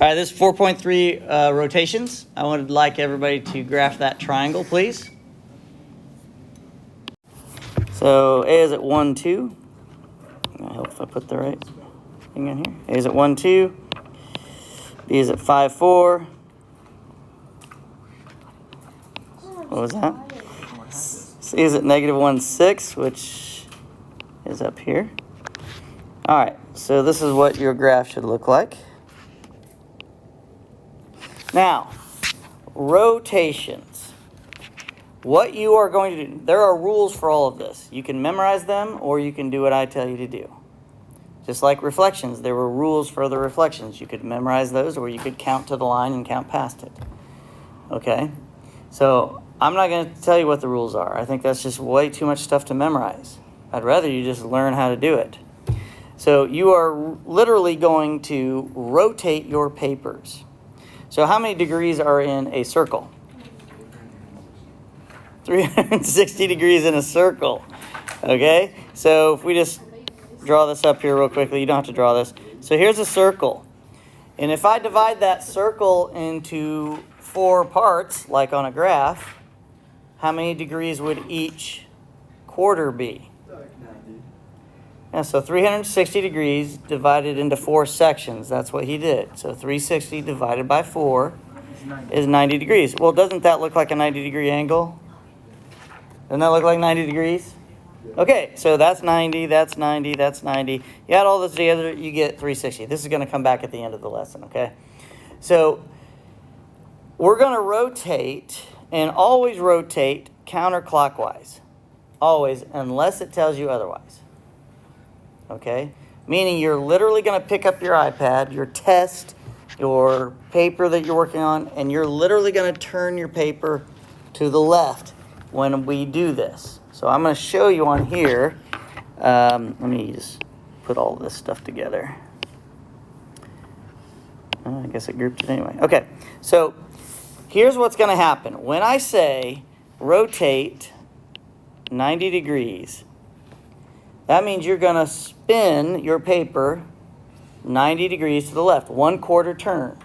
All right, this is 4.3 rotations. I would like everybody to graph that triangle, please. So A is at 1, 2. I hope if I put the right thing in here. A is at 1, 2. B is at 5, 4. What was that? C is at negative 1, 6, which is up here. All right, so this is what your graph should look like. Now, rotations. What you are going to do, there are rules for all of this. You can memorize them or you can do what I tell you to do. Just like reflections, there were rules for the reflections. You could memorize those or you could count to the line and count past it. Okay? So I'm not going to tell you what the rules are. I think that's just way too much stuff to memorize. I'd rather you just learn how to do it. So you are literally going to rotate your papers. So how many degrees are in a circle? 360 degrees in a circle. Okay? So if we just draw this up here real quickly, you don't have to draw this. So here's a circle. And if I divide that circle into 4 parts, like on a graph, how many degrees would each quarter be? Yeah, so 360 degrees divided into 4 sections. That's what he did. So 360 divided by 4 is 90 degrees. Well, doesn't that look like a 90-degree angle? Doesn't that look like 90 degrees? Okay, so that's 90, that's 90, that's 90. You add all this together, you get 360. This is going to come back at the end of the lesson, okay? So we're going to rotate, and always rotate counterclockwise. Always, unless it tells you otherwise. Okay? Meaning you're literally going to pick up your iPad, your test, your paper that you're working on, and you're literally going to turn your paper to the left when we do this. So I'm going to show you on here. Let me just put all this stuff together. I guess it grouped it anyway. Okay, so here's what's going to happen. When I say rotate 90 degrees, that means you're going to spin your paper 90 degrees to the left, 1/4 turn.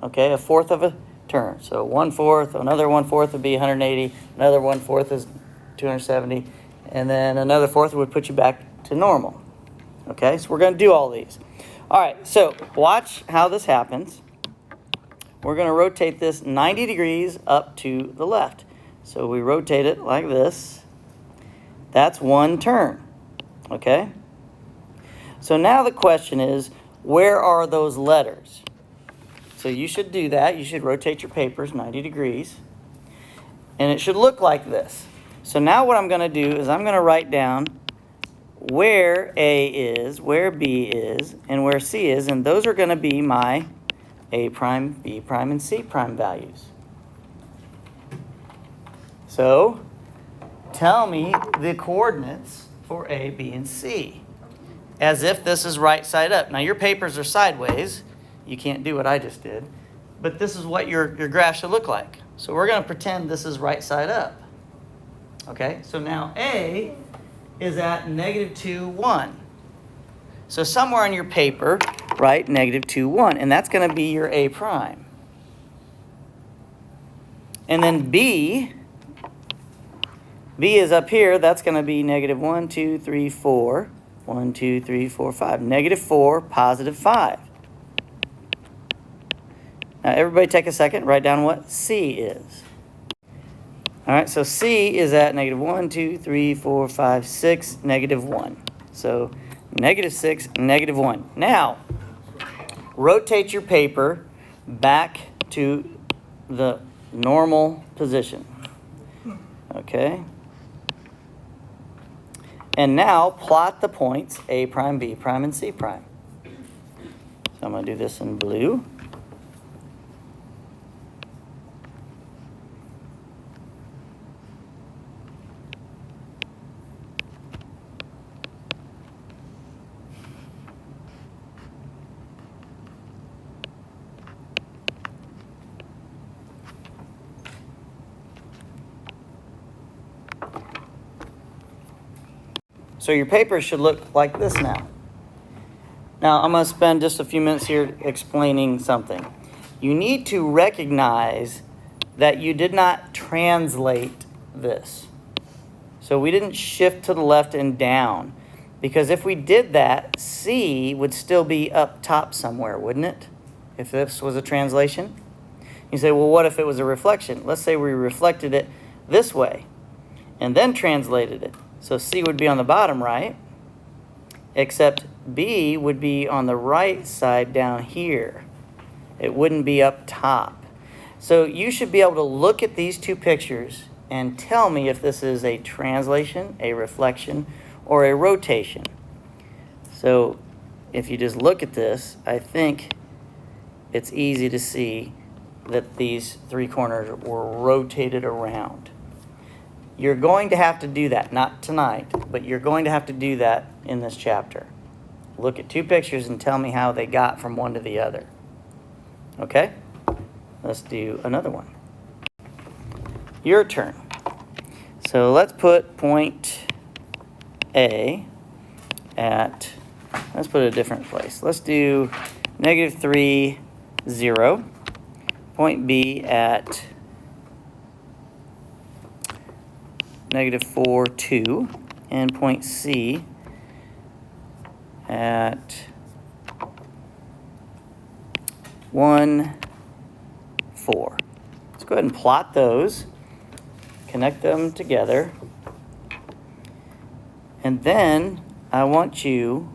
Okay, 1/4 of a turn. So 1/4, another 1/4 would be 180, another 1/4 is 270, and then another 1/4 would put you back to normal. Okay, so we're going to do all these. All right, so watch how this happens. We're going to rotate this 90 degrees up to the left. So we rotate it like this. That's 1 turn. Okay? So now the question is, where are those letters? So you should do that. You should rotate your papers 90 degrees. And it should look like this. So now what I'm going to do is I'm going to write down where A is, where B is, and where C is. And those are going to be my A prime, B prime, and C prime values. So tell me the coordinates for A, B, and C, as if this is right side up. Now, your papers are sideways. You can't do what I just did. But this is what your graph should look like. So we're going to pretend this is right side up. Okay, so now A is at -2, 1. So somewhere on your paper, write -2, 1. And that's going to be your A prime. And then B is up here. That's going to be -1, 2, 3, 4. 1, 2, 3, 4, 5. -4, +5. Now, everybody take a second. Write down what C is. All right, so C is at -1, 2, 3, 4, 5, 6, -1. So -6, -1. Now, rotate your paper back to the normal position. Okay? And now plot the points A prime, B prime, and C prime. So I'm going to do this in blue. So your paper should look like this now. Now, I'm going to spend just a few minutes here explaining something. You need to recognize that you did not translate this. So we didn't shift to the left and down. Because if we did that, C would still be up top somewhere, wouldn't it? If this was a translation. You say, well, what if it was a reflection? Let's say we reflected it this way and then translated it. So C would be on the bottom right, except B would be on the right side down here. It wouldn't be up top. So you should be able to look at these two pictures and tell me if this is a translation, a reflection, or a rotation. So if you just look at this, I think it's easy to see that these three corners were rotated around. You're going to have to do that, not tonight, but you're going to have to do that in this chapter. Look at two pictures and tell me how they got from one to the other. Okay? Let's do another one. Your turn. So let's put point A at, let's put it a different place. Let's do -3, 0. Point B at -4, 2. And point C at 1, 4. Let's go ahead and plot those, connect them together, and then I want you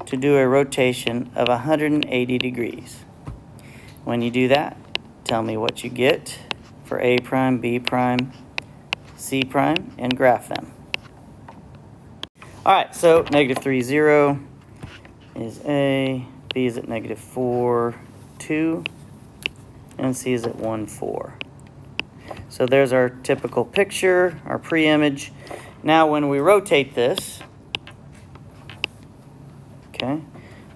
to do a rotation of 180 degrees. When you do that, tell me what you get for A prime, B prime, C prime, and graph them. All right, so -3, 0 is A, B is at -4, 2, and C is at 1, 4. So there's our typical picture, our pre-image. Now when we rotate this, okay,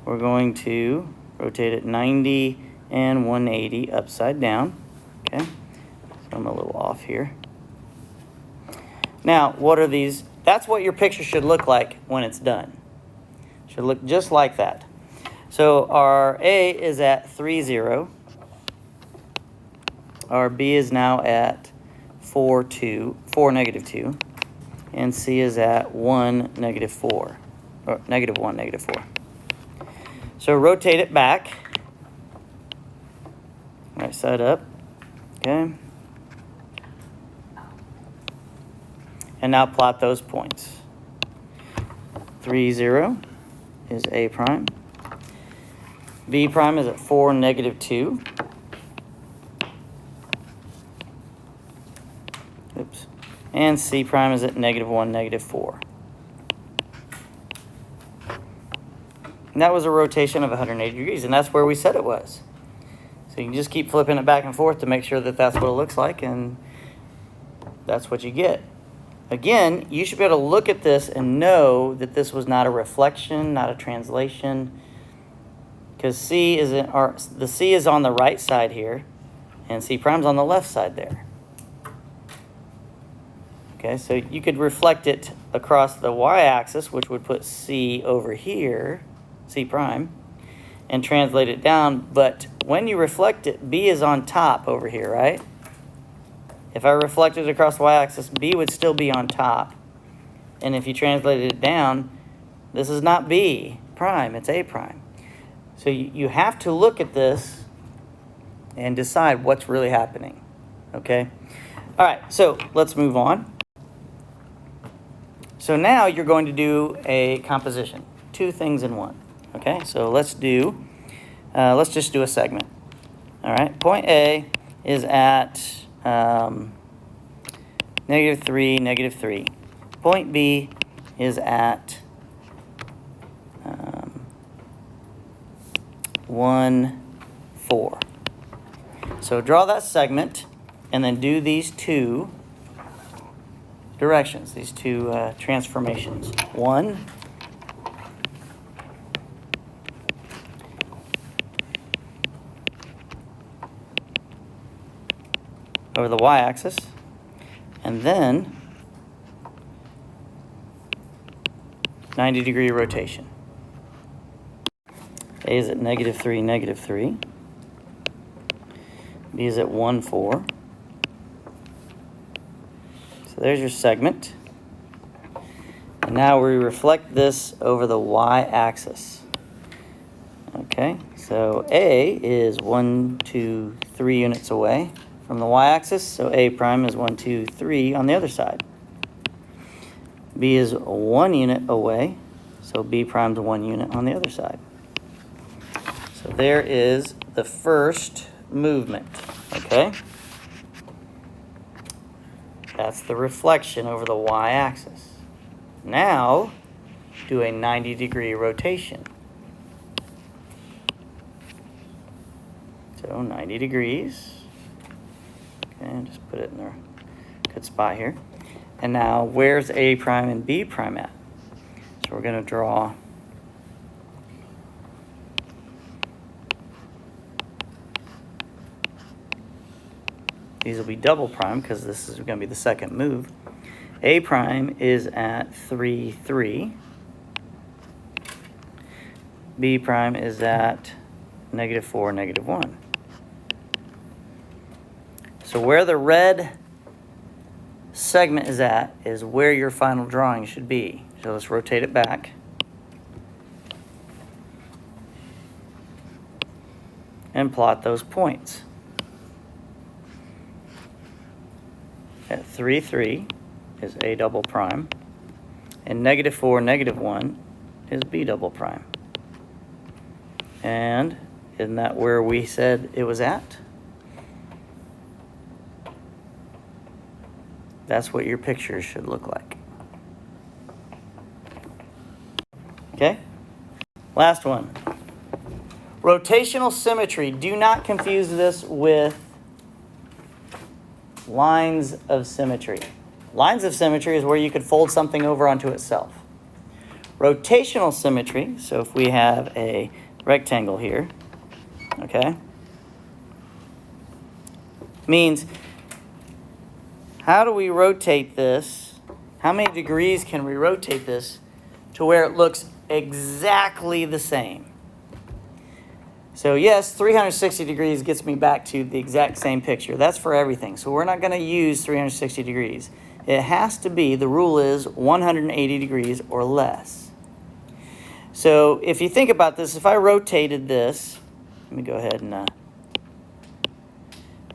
we're going to rotate it 90 and 180 upside down. Okay, so I'm a little off here. Now, what are these? That's what your picture should look like when it's done. Should look just like that. So our A is at 3, 0. Our B is now at 4, 2, 4, -2. And C is at 1, -4. Or -1, -4. So rotate it back. Right side up. Okay. And now plot those points. 3, 0 is A prime. B prime is at 4, -2. Oops. And C prime is at -1, -4. And that was a rotation of 180 degrees, and that's where we said it was. So you can just keep flipping it back and forth to make sure that that's what it looks like, and that's what you get. Again, you should be able to look at this and know that this was not a reflection, not a translation, because the C is on the right side here, and C prime's on the left side there. Okay, so you could reflect it across the y-axis, which would put C over here, C prime, and translate it down. But when you reflect it, B is on top over here, right? If I reflected it across the y-axis, B would still be on top. And if you translated it down, this is not B prime, it's A prime. So you have to look at this and decide what's really happening, okay? All right, so let's move on. So now you're going to do a composition, two things in one, okay? So let's just do a segment. All right, point A is at -3, -3. Point B is at 1, 4. So draw that segment and then do these two directions, these two transformations. 1, over the y-axis, and then 90-degree rotation. A is at -3, -3. B is at 1, 4. So there's your segment. And now we reflect this over the y-axis. Okay, so A is 1, 2, 3 units away from the y-axis, so A prime is 1, 2, 3 on the other side. B is 1 unit away, so B prime is 1 unit on the other side. So there is the first movement, okay? That's the reflection over the y-axis. Now, do a 90-degree rotation. So 90 degrees. Okay, just put it in a good spot here. And now, where's A prime and B prime at? So we're going to draw these will be double prime because this is going to be the second move. A prime is at 3, 3. B prime is at -4, -1. So where the red segment is at is where your final drawing should be. So let's rotate it back. And plot those points. At 3, 3 is A double prime. And -4, -1 is B double prime. And isn't that where we said it was at? That's what your picture should look like. Okay? Last one. Rotational symmetry. Do not confuse this with lines of symmetry. Lines of symmetry is where you could fold something over onto itself. Rotational symmetry, so if we have a rectangle here, okay, means how do we rotate this? How many degrees can we rotate this to where it looks exactly the same? So yes, 360 degrees gets me back to the exact same picture. That's for everything. So we're not going to use 360 degrees. It has to be, the rule is 180 degrees or less. So if you think about this, if I rotated this, let me go ahead and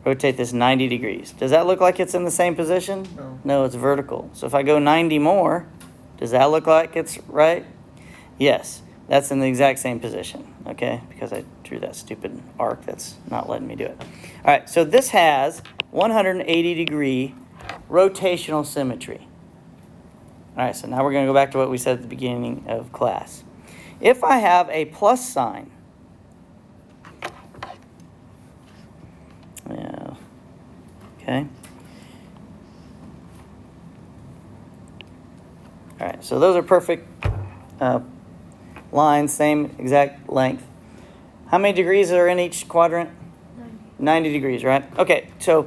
rotate this 90 degrees. Does that look like it's in the same position? No. No, it's vertical. So if I go 90 more, does that look like it's right? Yes, that's in the exact same position, okay? Because I drew that stupid arc that's not letting me do it. All right, so this has 180 degree rotational symmetry. All right, so now we're going to go back to what we said at the beginning of class. If I have a plus sign, yeah, okay. All right, so those are perfect lines, same exact length. How many degrees are in each quadrant? 90 degrees, right? Okay, so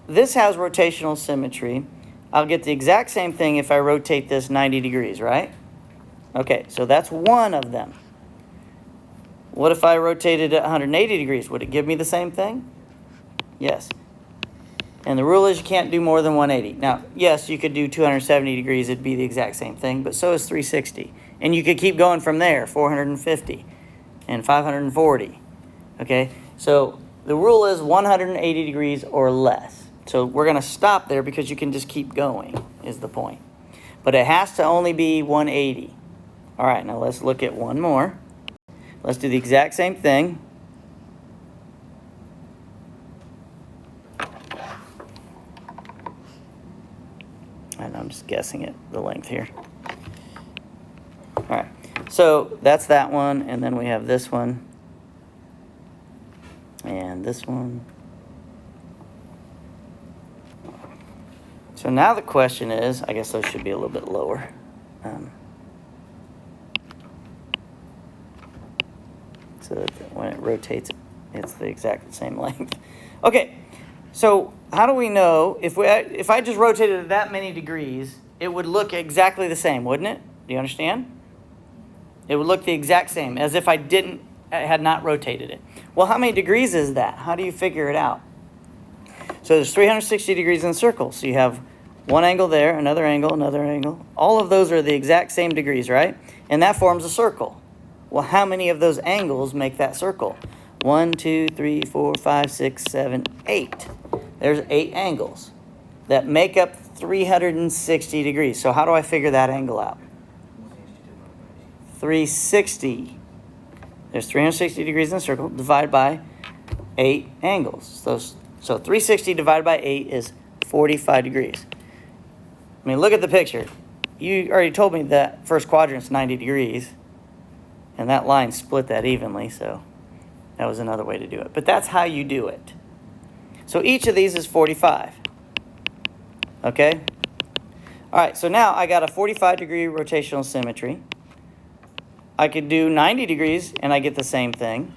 this has rotational symmetry. I'll get the exact same thing if I rotate this 90 degrees, right? Okay, so that's one of them. What if I rotated it 180 degrees? Would it give me the same thing? Yes. And the rule is you can't do more than 180. Now, yes, you could do 270 degrees. It'd be the exact same thing, but so is 360. And you could keep going from there, 450 and 540. Okay, so the rule is 180 degrees or less. So we're going to stop there because you can just keep going, is the point. But it has to only be 180. All right, now let's look at one more. Let's do the exact same thing. And I'm just guessing it, the length here. All right, so that's that one, and then we have this one, and this one. So now the question is, I guess those should be a little bit lower. So that when it rotates, it's the exact same length. Okay, so how do we know if I just rotated it that many degrees, it would look exactly the same, wouldn't it? Do you understand? It would look the exact same, as if I had not rotated it. Well, how many degrees is that? How do you figure it out? So there's 360 degrees in a circle. So you have one angle there, another angle, another angle. All of those are the exact same degrees, right? And that forms a circle. Well, how many of those angles make that circle? 1, 2, 3, 4, 5, 6, 7, 8. There's 8 angles that make up 360 degrees. So how do I figure that angle out? 360. There's 360 degrees in a circle divided by 8 angles. So 360 divided by 8 is 45 degrees. I mean, look at the picture. You already told me that first quadrant's 90 degrees, and that line split that evenly, so that was another way to do it. But that's how you do it. So each of these is 45. Okay? All right, so now I got a 45-degree rotational symmetry. I could do 90 degrees, and I get the same thing.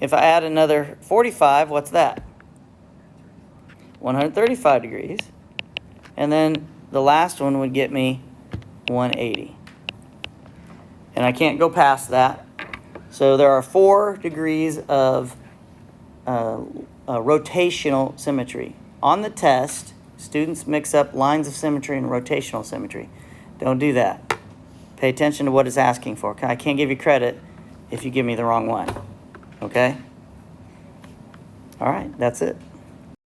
If I add another 45, what's that? 135 degrees. And then the last one would get me 180. And I can't go past that. So there are 4 degrees of rotational symmetry. On the test, students mix up lines of symmetry and rotational symmetry. Don't do that. Pay attention to what it's asking for. I can't give you credit if you give me the wrong one. Okay? All right, that's it.